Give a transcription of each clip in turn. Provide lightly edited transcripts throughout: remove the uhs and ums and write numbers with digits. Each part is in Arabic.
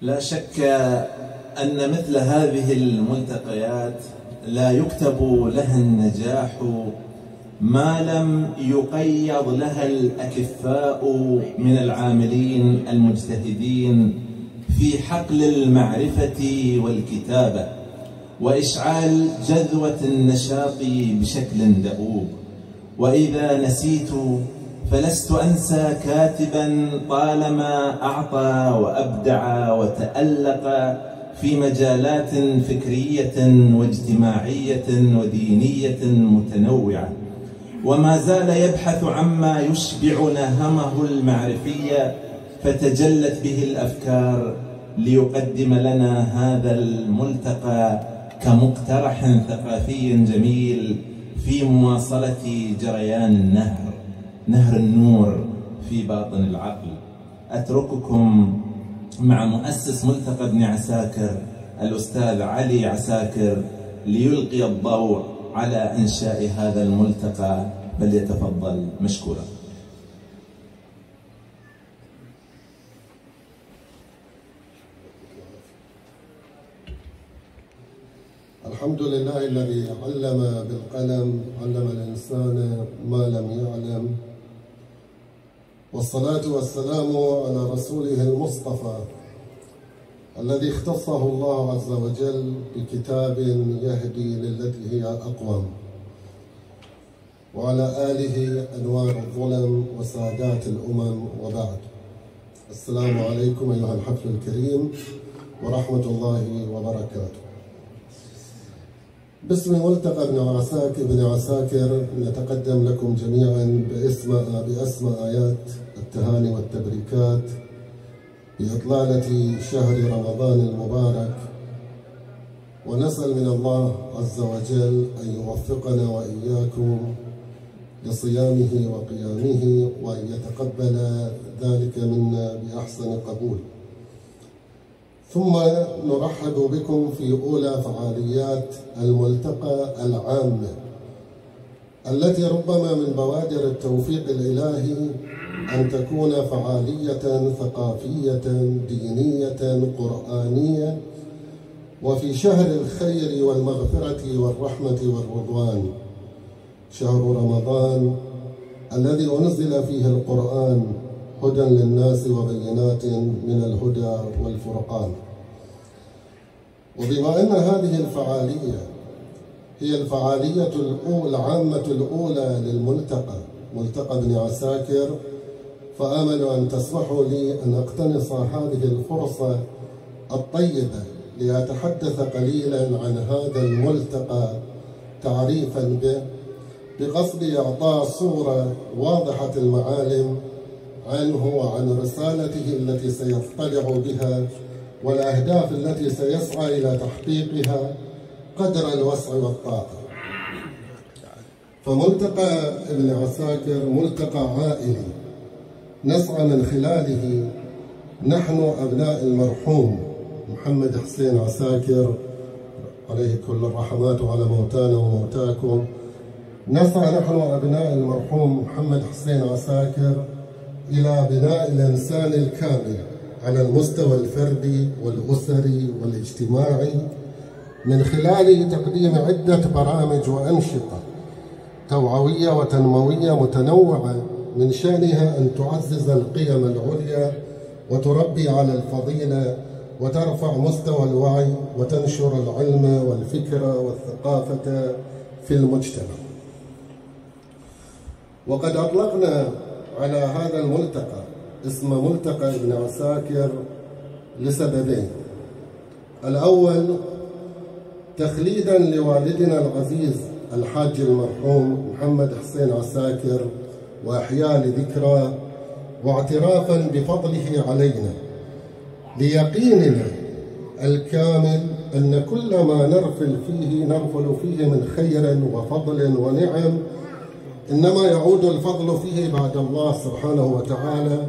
لا شك أن مثل هذه الملتقيات لا يكتب لها النجاح ما لم يقيض لها الأكفاء من العاملين المجتهدين في حقل المعرفة والكتابة وإشعال جذوة النشاط بشكل دؤوب. وإذا نسيت فلست أنسى كاتبا طالما أعطى وأبدع وتألق في مجالات فكرية واجتماعية ودينية متنوعة، وما زال يبحث عما يشبع نهمه المعرفية فتجلت به الأفكار ليقدم لنا هذا الملتقى كمقترح ثقافي جميل في مواصلة جريان نهر النور في باطن العقل. أترككم مع مؤسس ملتقى ابن عساكر الأستاذ علي عساكر ليلقي الضوء على إنشاء هذا الملتقى، فليتفضل مشكورا. الحمد لله الذي علم بالقلم، علم الإنسان ما لم يعلم، والصلاة والسلام على رسوله المصطفى الذي اختصه الله عز وجل بكتاب يهدي للتي هي أقوم، وعلى آله أنوار الظلم وسادات الأمم، وبعد. السلام عليكم أيها الحفل الكريم ورحمة الله وبركاته. باسم ملتقى ابن عساكر نتقدم لكم جميعا بأسمى آيات التهاني والتبريكات بإطلالة شهر رمضان المبارك، ونسأل من الله عز وجل أن يوفقنا وإياكم لصيامه وقيامه، وأن يتقبل ذلك منا بأحسن قبول. ثم نرحب بكم في أولى فعاليات الملتقى العامة التي ربما من بوادر التوفيق الإلهي أن تكون فعالية ثقافية دينية قرآنية، وفي شهر الخير والمغفرة والرحمة والرضوان، شهر رمضان الذي أنزل فيه القرآن هدى للناس وبينات من الهدى والفرقان. وبما أن هذه الفعالية هي الفعالية العامة الأولى للملتقى، ملتقى ابن عساكر، فآمل أن تسمحوا لي أن أقتنص هذه الفرصة الطيبة لأتحدث قليلا عن هذا الملتقى تعريفا به، بقصد إعطاء صورة واضحة المعالم عنه وعن رسالته التي سيطلع بها والأهداف التي سيسعى إلى تحقيقها قدر الوسع والطاقة. فملتقى ابن عساكر ملتقى عائلي نسعى من خلاله نحن أبناء المرحوم محمد حسين عساكر عليه كل الرحمات وعلى موتانا وموتاكم، نسعى نحن أبناء المرحوم محمد حسين عساكر إلى بناء الإنسان الكامل على المستوى الفردي والأسري والاجتماعي، من خلال تقديم عدة برامج وأنشطة توعوية وتنموية متنوعة من شأنها أن تعزز القيم العليا وتربي على الفضيلة وترفع مستوى الوعي وتنشر العلم والفكر والثقافة في المجتمع. وقد أطلقنا على هذا الملتقى اسم ملتقى ابن عساكر لسببين: الأول تخليدا لوالدنا العزيز الحاج المرحوم محمد حسين عساكر وإحياء لذكرى، واعترافا بفضله علينا، ليقيننا الكامل أن كل ما نرفل فيه من خير وفضل ونعم إنما يعود الفضل فيه بعد الله سبحانه وتعالى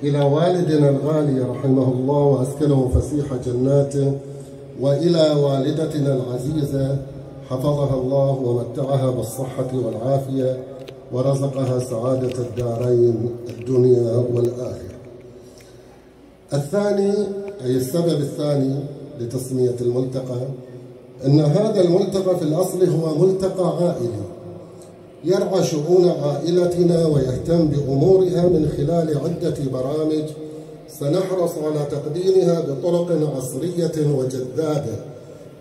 إلى والدنا الغالي رحمه الله وأسكنه فسيح جناته، وإلى والدتنا العزيزة حفظها الله ومتعها بالصحة والعافية ورزقها سعادة الدارين الدنيا والآخرة. الثاني أي السبب الثاني لتسمية الملتقى أن هذا الملتقى في الأصل هو ملتقى عائلي يرعى شؤون عائلتنا ويهتم بأمورها من خلال عدة برامج سنحرص على تقديمها بطرق عصرية وجذابة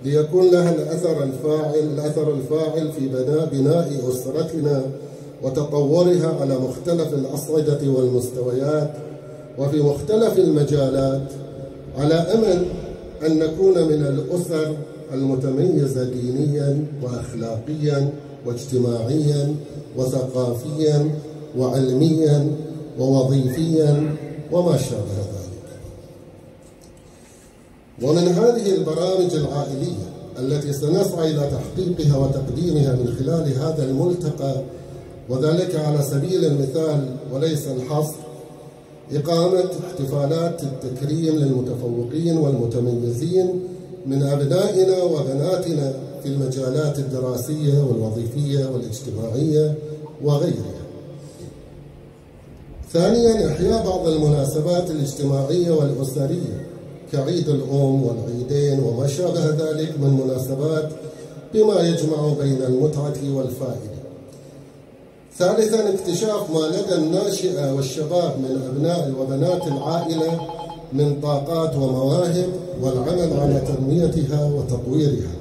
ليكون لها الأثر الفاعل في بناء أسرتنا وتطورها على مختلف الأصعدة والمستويات وفي مختلف المجالات، على أمل أن نكون من الأسر المتميزة دينيا وأخلاقيا واجتماعيا وثقافيا وعلميا ووظيفيا وما شابه ذلك. ومن هذه البرامج العائلية التي سنسعى إلى تحقيقها وتقديمها من خلال هذا الملتقى، وذلك على سبيل المثال وليس الحصر، إقامة احتفالات التكريم للمتفوقين والمتميزين من أبنائنا وبناتنا في المجالات الدراسية والوظيفية والاجتماعية وغيرها. ثانياً، إحياء بعض المناسبات الاجتماعية والأسرية كعيد الأم والعيدين وما شابه ذلك من مناسبات بما يجمع بين المتعة والفائدة. ثالثاً، اكتشاف ما لدى الناشئة والشباب من أبناء وبنات العائلة من طاقات ومواهب والعمل على تنميتها وتطويرها.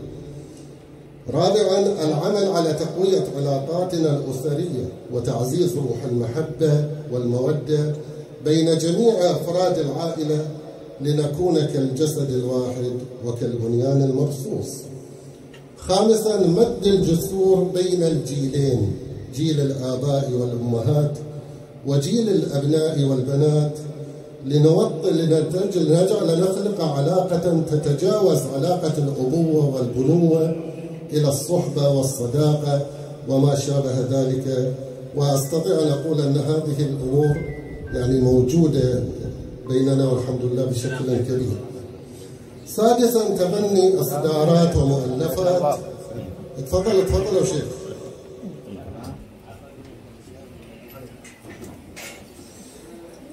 رابعاً، العمل على تقوية علاقاتنا الأسرية وتعزيز روح المحبة والمودة بين جميع أفراد العائلة لنكون كالجسد الواحد وكالبنيان المرصوص. خامساً، مد الجسور بين الجيلين، جيل الآباء والأمهات وجيل الأبناء والبنات، لنجعل نخلق علاقة تتجاوز علاقة الأبوة والبنوة إلى الصحبة والصداقة وما شابه ذلك. وأستطيع أن أقول أن هذه الأمور موجودة بيننا والحمد لله بشكل كبير. سادساً، تبني إصدارات ومؤلفات. تفضل يا شيخ.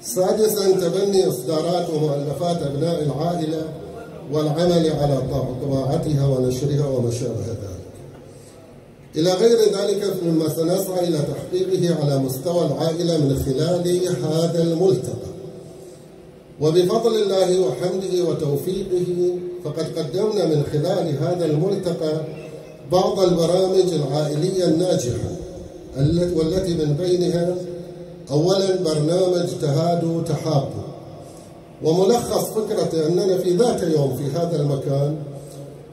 سادساً، تبني إصدارات ومؤلفات أبناء العائلة والعمل على طباعتها ونشرها وما شابه ذلك. إلى غير ذلك مما سنسعى إلى تحقيقه على مستوى العائلة من خلال هذا الملتقى. وبفضل الله وحمده وتوفيقه فقد قدمنا من خلال هذا الملتقى بعض البرامج العائلية الناجحة والتي من بينها أولاً برنامج تهادوا تحابوا، وملخص فكرة أننا في ذات يوم في هذا المكان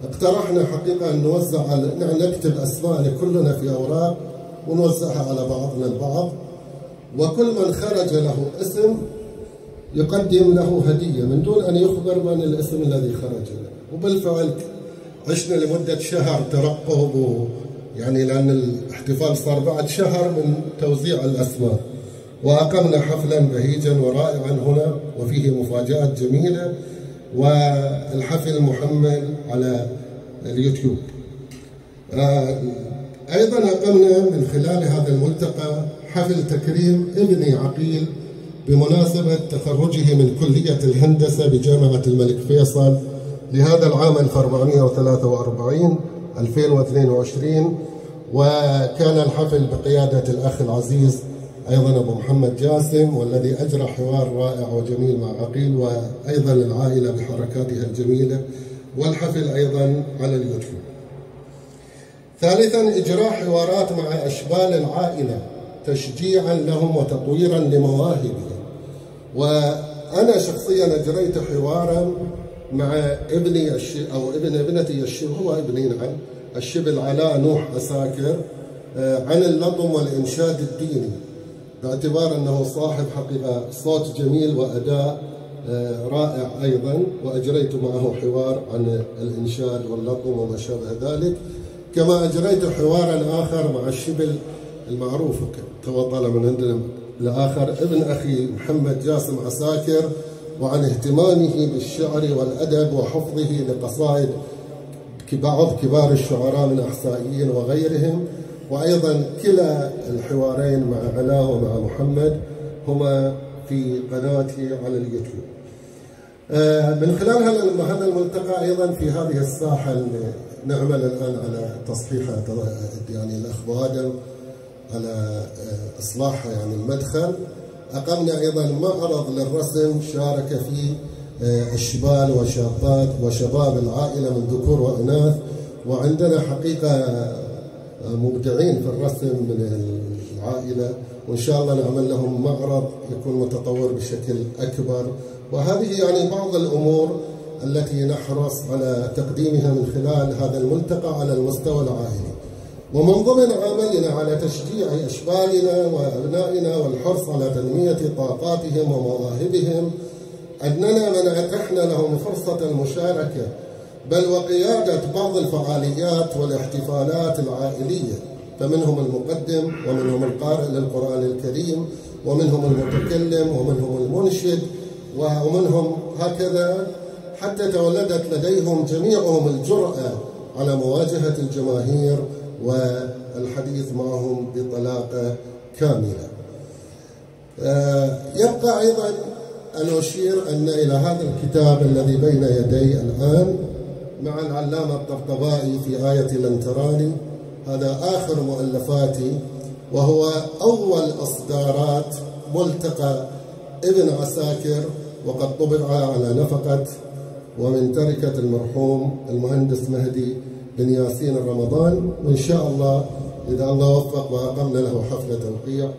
اقترحنا حقيقة أن نكتب أسماءنا كلنا في أوراق ونوزعها على بعضنا البعض، وكل من خرج له اسم يقدم له هدية من دون أن يخبر من الاسم الذي خرج له. وبالفعل عشنا لمدة شهر ترقب، لأن الاحتفال صار بعد شهر من توزيع الأسماء، وأقمنا حفلا بهيجا ورائعا هنا وفيه مفاجآت جميلة، والحفل محمل على اليوتيوب. أيضا أقمنا من خلال هذا الملتقى حفل تكريم ابني عقيل بمناسبة تخرجه من كلية الهندسة بجامعة الملك فيصل لهذا العام 1443 2022، وكان الحفل بقيادة الأخ العزيز أيضا أبو محمد جاسم، والذي أجرى حوار رائع وجميل مع عقيل وأيضا العائلة بحركاتها الجميلة، والحفل أيضا على اليوتيوب. ثالثا، إجراء حوارات مع أشبال العائلة تشجيعا لهم وتطويرا لمواهبهم. وأنا شخصيا أجريت حوارا مع ابني أو ابن ابنتي هو ابني نعم الشبل علاء نوح أساكر عن اللطم والإنشاد الديني، باعتبار أنه صاحب حقيقة صوت جميل وأداء رائع أيضا، وأجريت معه حوار عن الإنشاد واللطم وما شابه ذلك. كما أجريت حوارا آخر مع الشبل المعروف تفضل من عندنا الآخر ابن أخي محمد جاسم عساكر، وعن اهتمامه بالشعر والأدب وحفظه لقصائد بعض كبار الشعراء من أحسائيين وغيرهم. وأيضا كلا الحوارين مع علاء ومع محمد هما في قناتي على اليوتيوب. من خلال هذا الملتقى أيضا في هذه الساحة اللي نعمل الآن على تصحيحها، يعني الأخ أبو آدم على إصلاحها يعني المدخل. أقمنا أيضا معرض للرسم شارك فيه الشبال وشباب العائلة من ذكور وإناث، وعندنا حقيقة مبدعين في الرسم من العائلة، وإن شاء الله نعمل لهم معرض يكون متطور بشكل أكبر. وهذه يعني بعض الأمور التي نحرص على تقديمها من خلال هذا الملتقى على المستوى العائلي. ومن ضمن عملنا على تشجيع أشبالنا وأبنائنا والحرص على تنمية طاقاتهم ومواهبهم أننا منحنا لهم فرصة المشاركة بل وقيادة بعض الفعاليات والاحتفالات العائلية، فمنهم المقدم ومنهم القارئ للقرآن الكريم ومنهم المتكلم ومنهم المنشد ومنهم هكذا، حتى تولدت لديهم جميعهم الجرأة على مواجهة الجماهير والحديث معهم بطلاقة كاملة. يبقى أيضا أن أشير أن إلى هذا الكتاب الذي بين يدي الآن مع العلامة الطبطبائي في آية لن تراني، هذا آخر مؤلفاتي، وهو أول إصدارات ملتقى ابن عساكر، وقد طبع على نفقة ومن تركة المرحوم المهندس مهدي بن ياسين رمضان. وإن شاء الله إذا الله وفق وأقمنا له حفلة توقيع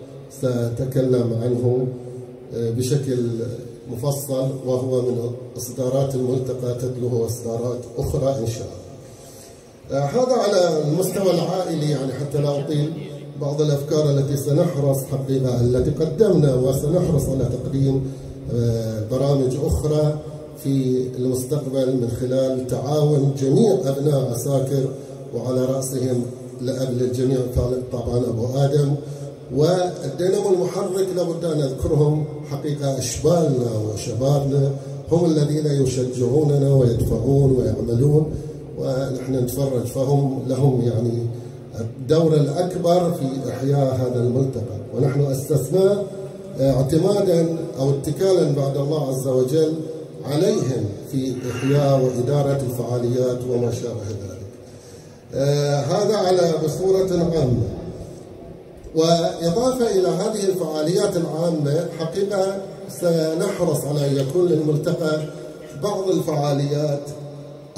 سأتكلم عنه بشكل مفصل، وهو من إصدارات الملتقى تتلوه إصدارات أخرى إن شاء الله. هذا على المستوى العائلي، يعني حتى لا أطيل. بعض الأفكار التي سنحرص حقيقة التي قدمنا وسنحرص على تقديم برامج أخرى في المستقبل من خلال تعاون جميع أبناء عساكر، وعلى رأسهم لأب للجميع طبعا أبو آدم، والدينامو المحرك لابد أن نذكرهم حقيقة أشبالنا وشبابنا، هم الذين يشجعوننا ويدفعون ويعملون ونحن نتفرج، فهم لهم يعني الدور الأكبر في إحياء هذا الملتقى. ونحن أسسناه اعتمادا أو اتكالا بعد الله عز وجل عليهم في إحياء وإدارة الفعاليات وما شابه ذلك. هذا على بصورة عامة. وإضافة إلى هذه الفعاليات العامة، حقيقة سنحرص على أن يكون للملتقى بعض الفعاليات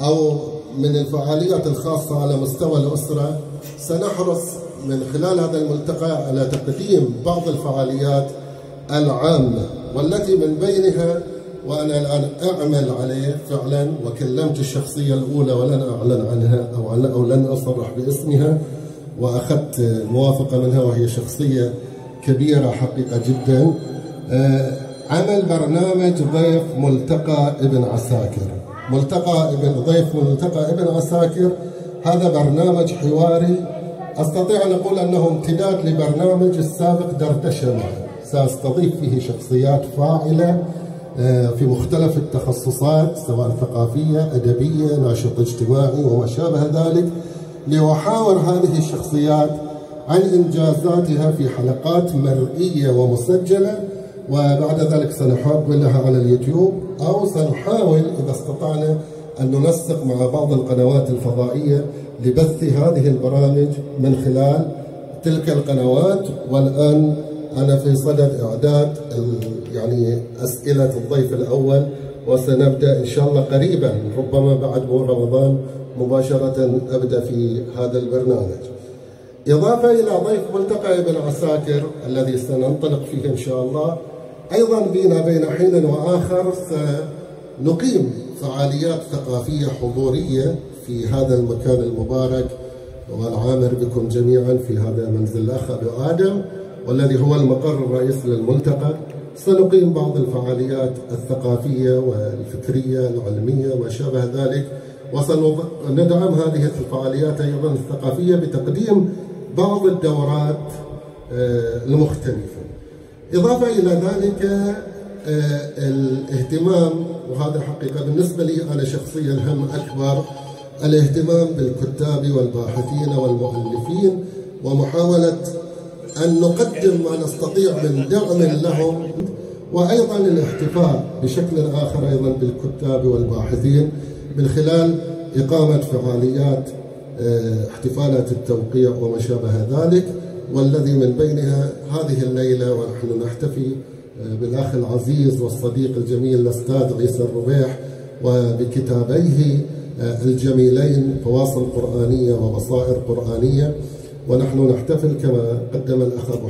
أو من الفعاليات الخاصة على مستوى الأسرة. سنحرص من خلال هذا الملتقى على تقديم بعض الفعاليات العامة، والتي من بينها وأنا الآن أعمل عليه فعلا، وكلمت الشخصية الأولى ولن أعلن عنها أو لن أصرح باسمها، وأخذت موافقة منها وهي شخصية كبيرة حقيقة جدا. عمل برنامج ضيف ملتقى ابن عساكر. ملتقى ابن عساكر هذا برنامج حواري، أستطيع أن أقول أنه امتداد لبرنامج السابق دردشة معه. سأستضيف فيه شخصيات فاعلة في مختلف التخصصات، سواء ثقافية، أدبية، ناشط اجتماعي وما شابه ذلك، لأحاور هذه الشخصيات عن إنجازاتها في حلقات مرئية ومسجلة، وبعد ذلك سنحولها على اليوتيوب، أو سنحاول إذا استطعنا أن ننسق مع بعض القنوات الفضائية لبث هذه البرامج من خلال تلك القنوات. والآن أنا في صدد إعداد يعني أسئلة الضيف الأول، وسنبدأ إن شاء الله قريبا، ربما بعد رمضان مباشرة أبدأ في هذا البرنامج. إضافة إلى ضيف ملتقى ابن عساكر الذي سننطلق فيه إن شاء الله، أيضا بين حين وآخر سنقيم فعاليات ثقافية حضورية في هذا المكان المبارك، والعامر بكم جميعا في هذا منزل الأخ أبو آدم، والذي هو المقر الرئيسي للملتقى. سنقيم بعض الفعاليات الثقافية والفكرية العلمية وما شابه ذلك، وسندعم هذه الفعاليات أيضا الثقافية بتقديم بعض الدورات المختلفة. إضافة إلى ذلك الاهتمام، وهذا حقيقة بالنسبة لي أنا شخصيا هم أكبر، الاهتمام بالكتاب والباحثين والمؤلفين، ومحاولة أن نقدم ما نستطيع من دعم لهم وأيضا الاحتفاء بشكل آخر أيضا بالكتاب والباحثين من خلال إقامة فعاليات احتفالات التوقيع وما شابه ذلك، والذي من بينها هذه الليلة ونحن نحتفي بالأخ العزيز والصديق الجميل الأستاذ عيسى الربيح وبكتابيه الجميلين فواصل قرآنية وبصائر قرآنية. ونحن نحتفل كما قدم الأخ أبو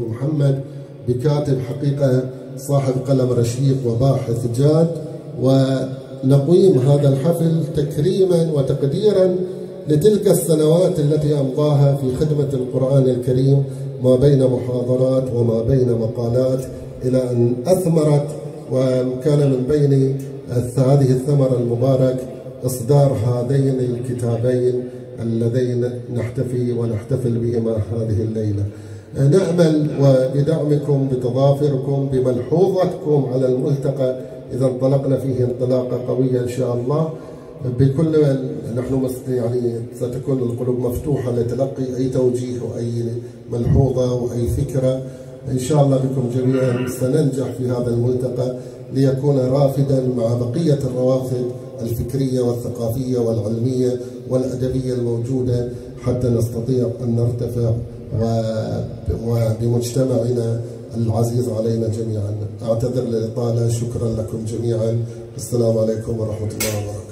محمد بكاتب حقيقة صاحب قلم رشيق وباحث جاد، ونقيم هذا الحفل تكريما وتقديرا لتلك السنوات التي أمضاها في خدمة القرآن الكريم ما بين محاضرات وما بين مقالات إلى أن أثمرت، وكان من بين هذه الثمرة المبارك إصدار هذين الكتابين اللذين نحتفي ونحتفل بهما هذه الليلة. نأمل وبدعمكم بتضافركم بملحوظتكم على الملتقى إذا انطلقنا فيه انطلاقة قوية إن شاء الله، بكل نحن يعني ستكون القلوب مفتوحة لتلقي أي توجيه وأي ملحوظة وأي فكرة. إن شاء الله بكم جميعا سننجح في هذا الملتقى ليكون رافدا مع بقية الروافد الفكرية والثقافية والعلمية والأدبية الموجودة حتى نستطيع أن نرتفع وبمجتمعنا العزيز علينا جميعا. أعتذر للإطالة، شكرا لكم جميعا، السلام عليكم ورحمة الله وبركاته.